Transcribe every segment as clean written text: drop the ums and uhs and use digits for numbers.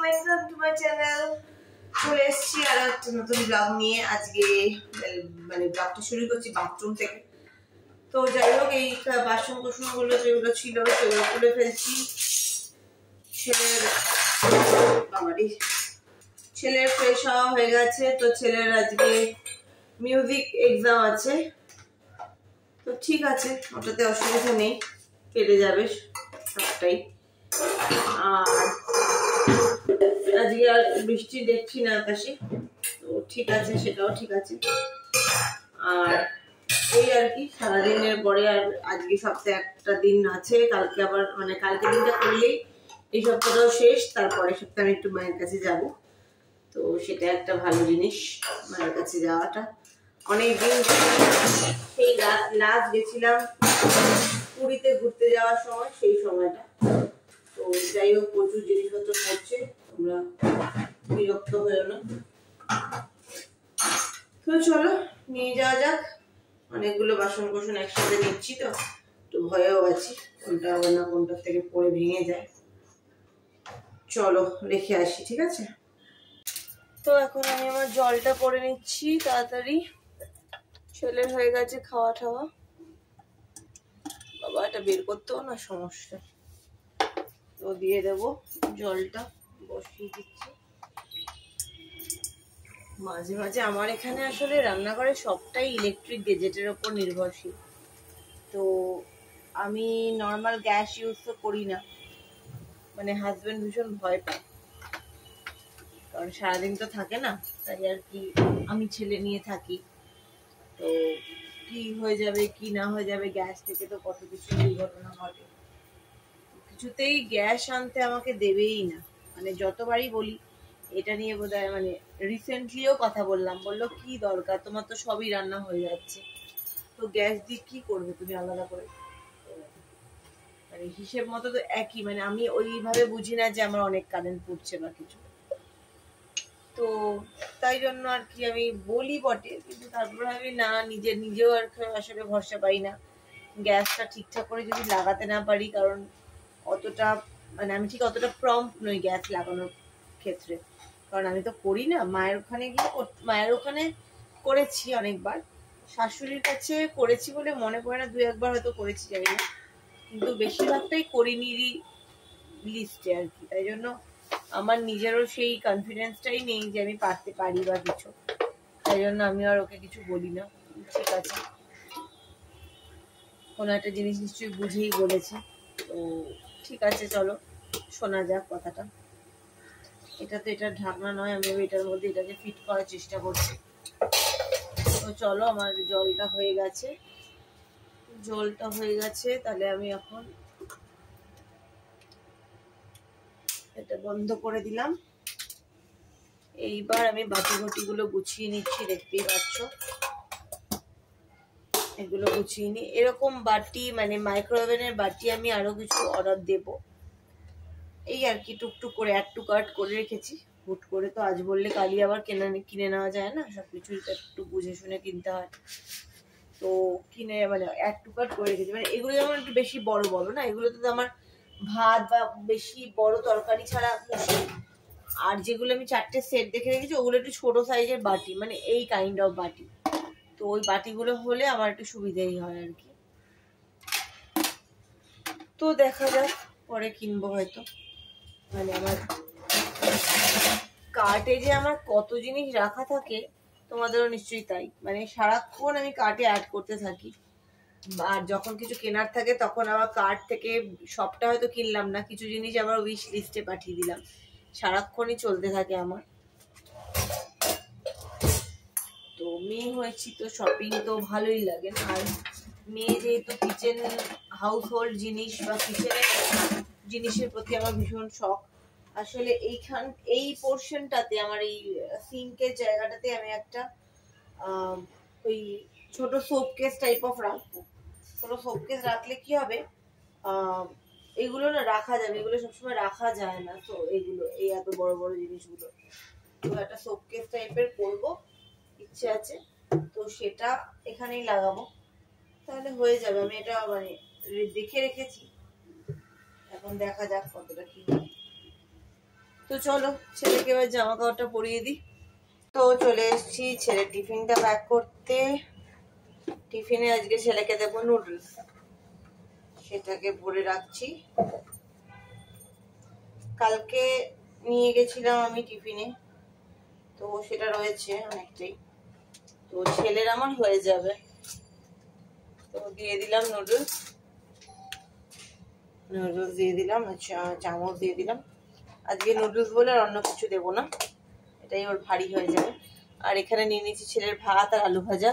Welcome to my channel. চলে এসেছি আর একটা নতুন ব্লগ নিয়ে। আজকে মানে ব্লগটা শুরু করছি বাথরুম থেকে। তো যাই হোক, এই বাসন কোসনগুলো যেগুলো ছিল সেগুলো তুলে ফেলছি। ছেলের ফ্রেশ হওয়া হয়ে গেছে। তো ছেলের আজকে মিউজিক এক্সাম আছে, তো ঠিক আছে, ওটাতে অসুবিধা নেই, কেটে যাবে সবটাই। আর আজকে আর বৃষ্টি দেখছি না আকাশে, তো ঠিক আছে, সেটাও ঠিক আছে। আর এই আর কি, সারাদিনের পরে আর আজকে সপ্তাহে একটা দিন আছে, কালকে আবার মানে কালকে দিনটা করলেই এই সপ্তাহটাও শেষ। তারপরে সপ্তাহে আমি একটু মায়ের কাছে যাব, তো সেটা একটা ভালো জিনিস, মায়ের কাছে যাওয়াটা। অনেকদিন সেই লাস্ট গেছিলাম পুরীতে ঘুরতে যাওয়ার সময়, সেই সময়টা। তো যাই হোক, প্রচুর জিনিসপত্র পড়ছে, তোমরা বিরক্ত হয়েও না। তো চলো নিয়ে যাওয়া যাক। অনেকগুলো বাসন কোসন একসাথে নিচ্ছি, তো একটু ভয়েও আছি কোনটা হবে না কোনটার থেকে পড়ে ভেঙে যায়। চলো রেখে আসি, ঠিক আছে? তো এখন আমি আমার জলটা করে নিচ্ছি তাড়াতাড়ি। ছেলের হয়ে গেছে খাওয়া ঠাওয়া। বাবা, এটা বের করতেও না সমস্যা, তো দিয়ে দেবো জলটা, বসিয়ে দিচ্ছি। মাঝে মাঝে আমার এখানে আসলে রান্নাঘরে সবটাই ইলেকট্রিক গেজেটের ওপর নির্ভরশীল, তো আমি নর্মাল গ্যাস ইউজ তো করি না। মানে হাজবেন্ড ভীষণ ভয় পায়, কারণ সারাদিন তো থাকে না, তাই আর কি আমি ছেলে নিয়ে থাকি। তো কি হয়ে যাবে কি না হয়ে যাবে, গ্যাস থেকে তো কত কিছু দুর্ঘটনা ঘটে। কিছুতেই গ্যাস আনতে আমাকে দেবেই না, মানে যতবারই বলি এটা নিয়ে। বোধহয় মানে রিসেন্টলিও কথা বললাম, বললো কি দরকার, তোমার তো সবই রান্না হয়ে যাচ্ছে, তো গ্যাস দিয়ে কি করবে তুমি আলাদা করে? মানে হিসেব মতো তো একই, মানে আমি ওইভাবে বুঝি না যে আমার অনেক কারেন্ট পড়ছে বা কিছু। তো তাই জন্য আর কি আমি বলি বটে, কিন্তু তারপরে আমি না, নিজেও আর আসলে ভরসা পাই না গ্যাসটা ঠিকঠাক করে যদি লাগাতে না পারি। কারণ অতটা মানে আমি ঠিক অতটা প্রম্পট নই গ্যাস লাগানোর ক্ষেত্রে, কারণ আমি তো করি না। মায়ের ওখানে করেছি অনেকবার, শাশুড়ির কাছে করেছি বলে মনে পড়ে না, 2-1 বার হয়তো করেছি, জানি না, কিন্তু বেশিরভাগটাই করিনি লিস্টে আর কি। তাই জন্য আমার নিজেরও সেই কনফিডেন্সটাই নেই যে আমি পারতে পারি বা কিছু, তাই জন্য আমি আর ওকে কিছু বলি না। ঠিক আছে, কোনো একটা জিনিস নিশ্চয়ই বুঝেই বলেছে, তো ঠিক আছে, চলো শোনা যাক কথাটা। এটা তো এটার ঢাকনা নয়, আমি এটার মধ্যে এটাকে ফিট করার চেষ্টা করছি। তো চলো, আমার জলটা হয়ে গেছে, তাহলে আমি এখন এটা বন্ধ করে দিলাম। এইবার আমি বাটি গুলো গুছিয়ে নিচ্ছি, দেখতেই পাচ্ছ এগুলো গুছিয়ে নি। এরকম বাটি মানে মাইক্রোওভেনের বাটি আমি আরো কিছু অর্ডার দেব, এই আর কি, টুকটুক করে অ্যাড টু কার্ট করে রেখেছি। হুট করে তো আজ বললে কালই আবার কিনে নেওয়া যায় না, সবকিছুই একটু বুঝে শুনে কিনতে হয়। তো কিনে মানে অ্যাড টু কার্ট করে রেখেছি। মানে এগুলো যেমন একটু বেশি বড় বড় না, এগুলোতে তো আমার ভাত বা বেশি বড় তরকারি ছাড়া বসে। আর যেগুলো আমি 4টে সেট দেখে রেখেছি ওগুলো একটু ছোট সাইজের বাটি, মানে এই কাইন্ড অফ বাটি। তো ওই বাটিগুলো হলে আমার একটু সুবিধাই হয় আর কি। তো দেখা যাক, পরে কিনবো হয়তো। মানে আমার কার্টে যে আমার কত জিনিস রাখা থাকে, তোমাদেরও নিশ্চয়ই তাই। মানে সারাক্ষণ আমি কার্টে অ্যাড করতে থাকি, আর যখন কিছু কেনার থাকে তখন আবার কার্ট থেকে সবটা হয়তো কিনলাম না, কিছু জিনিস আবার উইশ লিস্টে পাঠিয়ে দিলাম। সারাক্ষণই চলতে থাকে আমার। তো মেয়ে হয়েছি তো শপিং তো ভালোই লাগে, আর মেয়ে যেহেতু কিচেন হাউস হোল্ড জিনিস বা কিচেনের জিনিসের প্রতি আমার ভীষণ শখ। আসলে এই পোর্শনটাতে আমার এই সিঙ্কের জায়গাটাতে আমি একটা ওই ছোট শোকেস টাইপ অফ রাখবো। ছোট শোকেস রাখলে কি হবে, এগুলো না রাখা যাবে, এগুলো সবসময় রাখা যায় না। তো এগুলো এই এত বড় বড় জিনিসগুলো, তো একটা শোকেস টাইপের করবো ইচ্ছে আছে, তো সেটা এখানেই লাগাবো, তাহলে হয়ে যাবে। আমি এটা মানে দেখে রেখেছি, এখন দেখা যাক কতটা কি হয়। তো চলো ছেলেকে এবার জামা কাপড়টা পরিয়ে দিই। তো চলে এসেছি ছেলের টিফিনটা প্যাক করতে। টিফিনে আজকে ছেলেকে দেবো নুডলস, সেটাকে ভরে রাখছি। কালকে নিয়ে গেছিলাম আমি টিফিনে, তো সেটা রয়েছে অনেকটাই, তো ছেলের আমার হয়ে যাবে। তো দিয়ে দিলাম নুডলস দিয়ে দিলাম, চামচ দিয়ে দিলাম। আজকে নুডলস বলে আর অন্য কিছু দেবো না, এটাই ওর ভারী হয়ে যাবে। আর এখানে নিয়ে নিয়েছি ছেলের ভাত আর আলু ভাজা,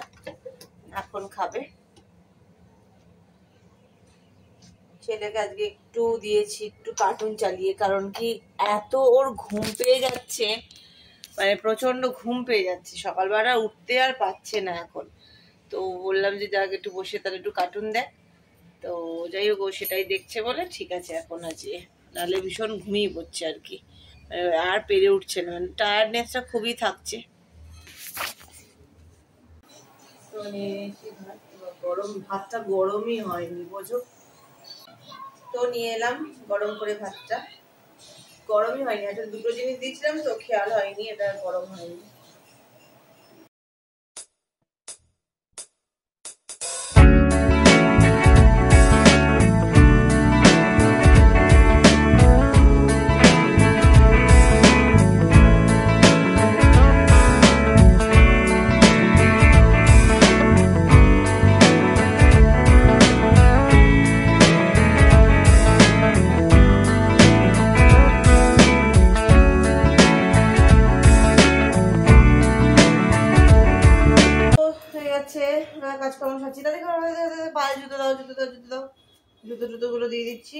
এখন খাবে। ছেলেকে আজকে একটু দিয়েছি একটু কার্টুন চালিয়ে, কারণ কি এত ওর ঘুম পেয়ে যাচ্ছে, মানে প্রচন্ড ঘুম পেয়ে যাচ্ছে, সকালবেলা উঠতে আর পাচ্ছে না এখন। তো বললাম যে যাক একটু বসে তাহলে একটু কার্টুন দেখ। তো যাই হোক ও সেটাই দেখছে বলে ঠিক আছে এখন আছে, নাহলে ভীষণ ঘুমিয়ে পড়ছে আর কি, আর পেরে উঠছে না, মানে টায়ার্ডনেসটা খুবই থাকছে। তো গরম ভাতটা গরমই হয়নি বোঝো, তো নিয়ে এলাম গরম করে ভাতটা, গরমই হয়নি, আসলে দুটো জিনিস দিয়েছিলাম তো খেয়াল হয়নি এটা গরম হয়নি। কাজকর্ম সারছি, তাদের পায়ে জুতো দাও জুতো দাও জুতো দাও, জুতোগুলো দিয়ে দিচ্ছি।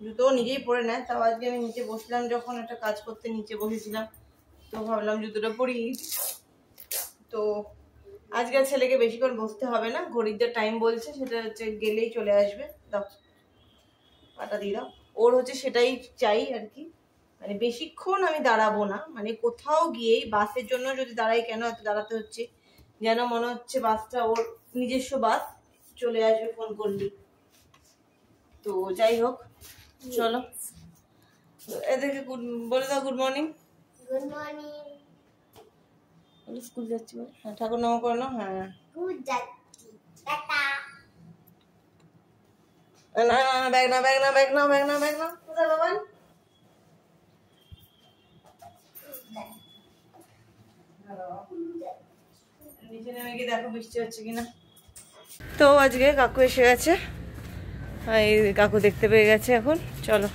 জুতো নিজেই পরে নেয়, তাও আজকে আমি নিচে বসলাম যখন একটা কাজ করতে নিচে বসেছিলাম, তো ভাবলাম জুতোটা পরিয়ে। তো আজকে ছেলেকে বেশিক্ষণ বসতে হবে না, ঘড়ির যা টাইম বলছে সেটা হচ্ছে গেলেই চলে আসবে। দাও পাটা দিয়ে দাও, ওর হচ্ছে সেটাই চাই আর কি, মানে বেশিক্ষণ আমি দাঁড়াবো না, মানে কোথাও গিয়েই বাসের জন্য যদি দাঁড়াই, কেন এত দাঁড়াতে হচ্ছে, যেন মনে হচ্ছে বাসটা ওর নিজস্ব বাস, চলে আসবে ফোন করলি। তো যাই হোক চলো এদেরকে বলে দাও good morning. Good morning. School যাচ্ছি বলে, হ্যাঁ ঠাকুর নাম করো না, হ্যাঁ যাচ্ছি টাটা। না না ব্যাগ না ব্যাগ না ব্যাগ না ব্যাগ না ব্যাগ না, কোথায় বাবান? নিচে নেমে গিয়ে দেখো বৃষ্টি হচ্ছে কিনা। তো আজকে কাকু এসে গেছে, এই কাকু দেখতে পেয়ে গেছে, এখন চলো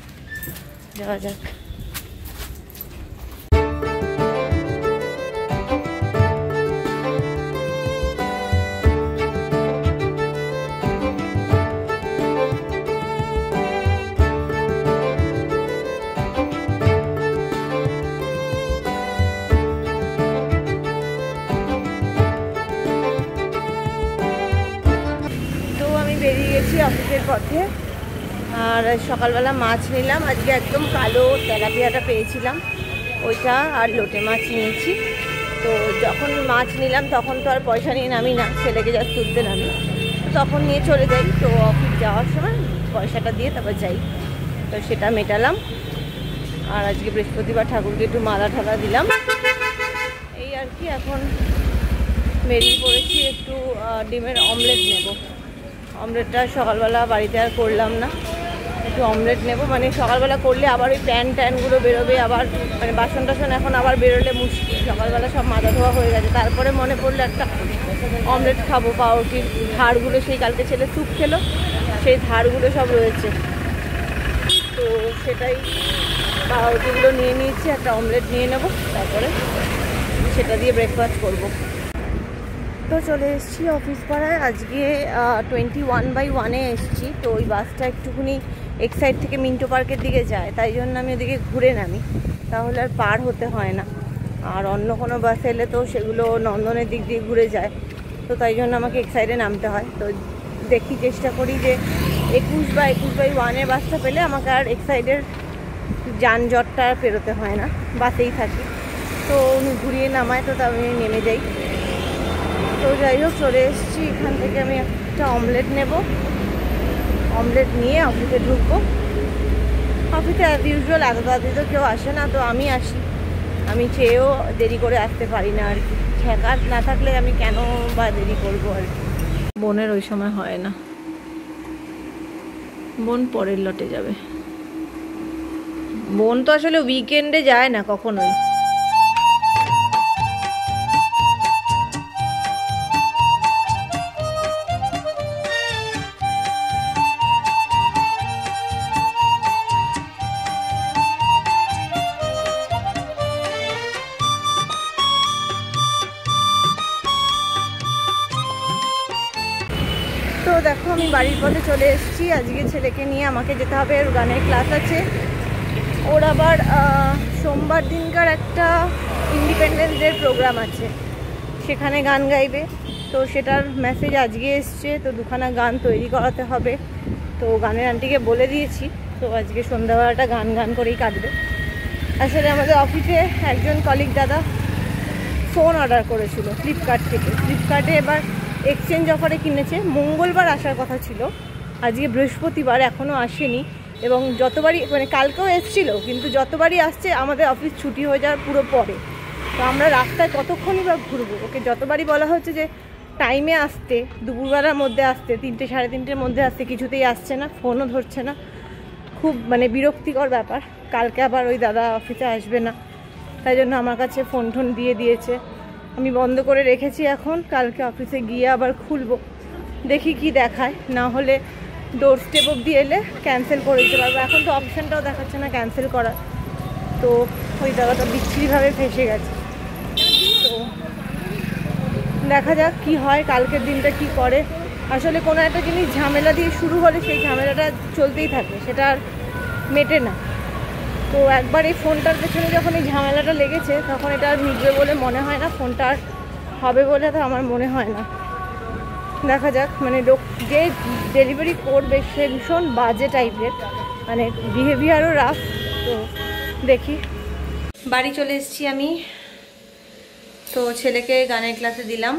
যাওয়া যাক। অফিসের পথে, আর সকালবেলা মাছ নিলাম, আজকে একদম কালো তেলাপিয়াটা পেয়েছিলাম ওইটা, আর লোটে মাছ নিয়েছি। তো যখন মাছ নিলাম তখন তো আর পয়সা নিয়ে নামি না, ছেলেকে যা তুলতে নামি, তো তখন নিয়ে চলে যাই। তো অফিস যাওয়ার সময় পয়সাটা দিয়ে তারপর যাই, তো সেটা মেটালাম। আর আজকে বৃহস্পতিবার ঠাকুরকে একটু মালা ঠালা দিলাম, এই আর কি। এখন বেরিয়ে পড়েছি, একটু ডিমের অমলেট নেব। অমলেটটা সকালবেলা বাড়িতে আর করলাম না, একটু অমলেট নেব, মানে সকালবেলা করলে আবার ওই ট্যানগুলো বেরোবে, আবার মানে বাসন টাসন এখন আবার বেরোলে মুশকিল, সকালবেলা সব মাজা ধোয়া হয়ে গেছে। তারপরে মনে পড়লো একটা অমলেট খাবো, পাউরুটির ধারগুলো, সেই কালকে ছেলে স্যুপ খেলো, সেই ধারগুলো সব রয়েছে, তো সেটাই পাউরুটিগুলো নিয়ে নিয়েছি, একটা অমলেট নিয়ে নেব, তারপরে সেটা দিয়ে ব্রেকফাস্ট করব। তো চলে এসেছি অফিস পাড়ায়, আজকে 21/1 এসেছি। তো ওই বাসটা একটুখানি এক সাইড থেকে মিন্টো পার্কের দিকে যায়, তাই জন্য আমি ওদিকে ঘুরে নামি, তাহলে আর পার হতে হয় না। আর অন্য কোনো বাস এলে তো সেগুলো নন্দনের দিক দিয়ে ঘুরে যায়, তো তাই জন্য আমাকে এক সাইডে নামতে হয়। তো দেখি চেষ্টা করি যে 21/1 বাসটা পেলে আমাকে আর এক সাইডের যানজটটা আর পেরোতে হয় না, বাসেই থাকি। তো উনি ঘুরিয়ে নামায়, তো আমি নেমে যাই। তো যাই হোক চলে এসেছি, এখান থেকে আমি একটা অমলেট নেব, অমলেট নিয়ে অফিসে ঢুকবো। অফিসে অ্যাজ ইউজুয়াল এত তাড়াতাড়ি তো কেউ আসে না, তো আমি আসি। আমি চেয়েও দেরি করে আসতে পারি না আর কি। ঠেকার না থাকলে আমি কেন বা দেরি করবো আর কি। বোনের ওই সময় হয় না, বোন পরের লটে যাবে। বোন তো আসলে উইকেন্ডে যায় না কখনোই। তো দেখো আমি বাড়ির পথে চলে এসেছি। আজকে ছেলেকে নিয়ে আমাকে যেতে হবে, ওর গানের ক্লাস আছে। ওর আবার সোমবার দিনকার একটা ইন্ডিপেন্ডেন্স ডের প্রোগ্রাম আছে, সেখানে গান গাইবে। তো সেটার মেসেজ আজকে এসছে, তো দুখানা গান তৈরি করাতে হবে। তো গানের আন্টিকে বলে দিয়েছি, তো আজকে সন্ধ্যাবেলাটা গান করেই কাটবে। আসলে আমাদের অফিসে একজন কলিগ দাদা ফোন অর্ডার করেছিল ফ্লিপকার্ট থেকে। ফ্লিপকার্টে এবার এক্সচেঞ্জ অফারে কিনেছে। মঙ্গলবার আসার কথা ছিল, আজকে বৃহস্পতিবার, এখনও আসেনি। এবং যতবারই মানে কালকেও এসেছিলো, কিন্তু যতবারই আসছে আমাদের অফিস ছুটি হয়ে যাওয়ার পুরো পরে। তো আমরা রাস্তায় কতক্ষণই বা ঘুরবো। ওকে যতবারই বলা হচ্ছে যে টাইমে আসতে, দুপুরবেলার মধ্যে আসতে, 3টে সাড়ে 3টের মধ্যে আসতে, কিছুতেই আসছে না, ফোনও ধরছে না। খুব মানে বিরক্তিকর ব্যাপার। কালকে আবার ওই দাদা অফিসে আসবে না, তাই জন্য আমার কাছে ফোন দিয়ে দিয়েছে। আমি বন্ধ করে রেখেছি এখন, কালকে অফিসে গিয়ে আবার খুলবো, দেখি কি দেখায়। না হলে ডোর স্টেপ অবধি এলে ক্যান্সেল করে দিতে পারবো। এখন তো অপশানটাও দেখাচ্ছে না ক্যান্সেল করার। তো ওই দাদাটা বিচ্ছিরিভাবে ফেসে গেছে। তো দেখা যাক কি হয়, কালকের দিনটা কি করে। আসলে কোনো একটা জিনিস ঝামেলা দিয়ে শুরু হলে সেই ঝামেলাটা চলতেই থাকে, সেটা আর মেটে না। তো একবার এই ফোনটার পেছনে যখন এই ঝামেলাটা লেগেছে, তখন এটা আর মিটবে বলে মনে হয় না, ফোনটা আর হবে বলে তো আমার মনে হয় না। দেখা যাক, মানে লোক যে ডেলিভারি করবে সে ভীষণ বাজে টাইপের, মানে বিহেভিয়ারও রাফ। তো দেখি। বাড়ি চলে এসেছি আমি, তো ছেলেকে গানের ক্লাসে দিলাম,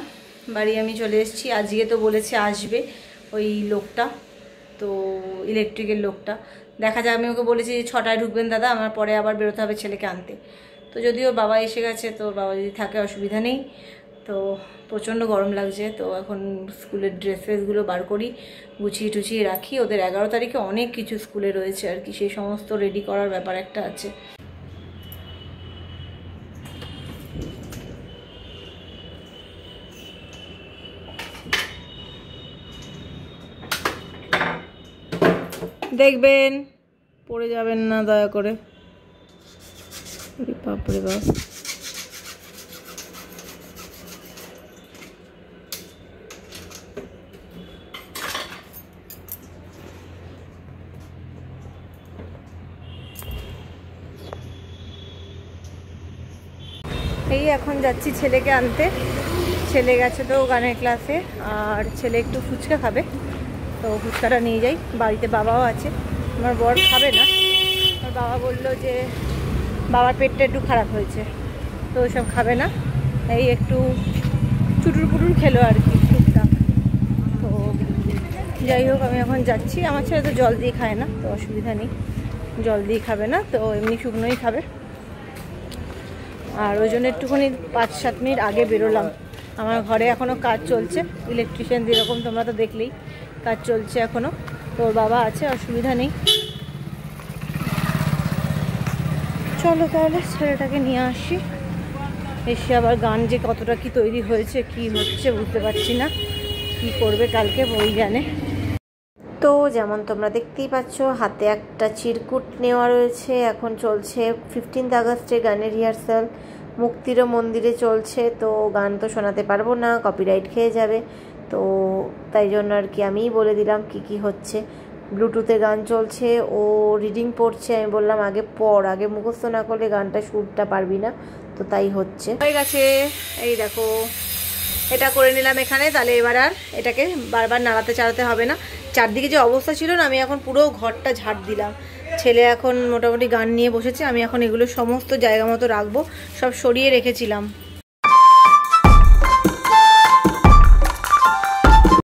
বাড়ি আমি চলে এসেছি। আজকে তো বলেছে আসবে ওই লোকটা, তো ইলেকট্রিকের লোকটা। দেখা যাক, আমি ওকে বলেছি যে 6টায় ঢুকবেন দাদা, আমার পরে আবার বেরোতে হবে ছেলেকে আনতে। তো যদিও বাবা এসে গেছে, তো বাবা যদি থাকে অসুবিধা নেই। তো প্রচণ্ড গরম লাগছে, তো এখন স্কুলের ড্রেস ফ্রেসগুলো বার করি, গুছিয়ে টুছিয়ে রাখি। ওদের 11 তারিখে অনেক কিছু স্কুলে রয়েছে আর কি, সেই সমস্ত রেডি করার ব্যাপার একটা আছে। দেখবেন পড়ে যাবেন না দয়া করে। বাপরে বাপ, এই এখন যাচ্ছি ছেলেকে আনতে। ছেলে গেছে তো গানের ক্লাসে, আর ছেলে একটু ফুচকা খাবে, তো ফুচকাটা নিয়ে যাই। বাড়িতে বাবাও আছে, আমার বর খাবে না। আমার বাবা বললো যে বাবার পেটটা একটু খারাপ হয়েছে, তো ওইসব খাবে না, এই একটু চুটুর পুটুর খেলো আর কি টুকটাক। তো যাই হোক, আমি এখন যাচ্ছি। আমার ছেলে তো জল দিয়ে খায় না, তো অসুবিধা নেই, জল দিয়ে খাবে না, তো এমনি শুকনোই খাবে। আর ওই জন্য একটুখানি 5-7 মিনিট আগে বেরোলাম। আমার ঘরে এখনও কাজ চলছে, ইলেকট্রিশিয়ান যেরকম তোমরা তো দেখলেই, কাজ চলছে এখনও। তোর বাবা আছে, অসুবিধা নেই। চলো তাহলে ছেলেটাকে নিয়ে আসি। এসে আবার গান যে কতটা কি তৈরি হয়েছে, কি হচ্ছে বুঝতে পারছি না, কি করবে কালকে বই জানে। তো যেমন তোমরা দেখতেই পাচ্ছ, হাতে একটা চিরকুট নেওয়া রয়েছে। এখন চলছে 15 আগস্টে গানের রিহার্সাল, মুক্তিরও মন্দিরে চলছে। তো গান তো শোনাতে পারবো না, কপিরাইট খেয়ে যাবে। তো তাই জন্য আর কি আমিই বলে দিলাম কি কি হচ্ছে। ব্লুটুথে গান চলছে, ও রিডিং পড়ছে। আমি বললাম আগে পড়, আগে মুখস্থ না করলে গানটা সুরটা পারবি না। তো তাই হচ্ছে, হয়ে গেছে। এই দেখো, এটা করে নিলাম এখানে, তাহলে এবার আর এটাকে বারবার নাড়াতে চাড়াতে হবে না। চারদিকে যে অবস্থা ছিল না, আমি এখন পুরো ঘরটা ঝাড় দিলাম। ছেলে এখন মোটামুটি গান নিয়ে বসেছে, আমি এখন এগুলো সমস্ত জায়গা মতো রাখবো, সব সরিয়ে রেখেছিলাম।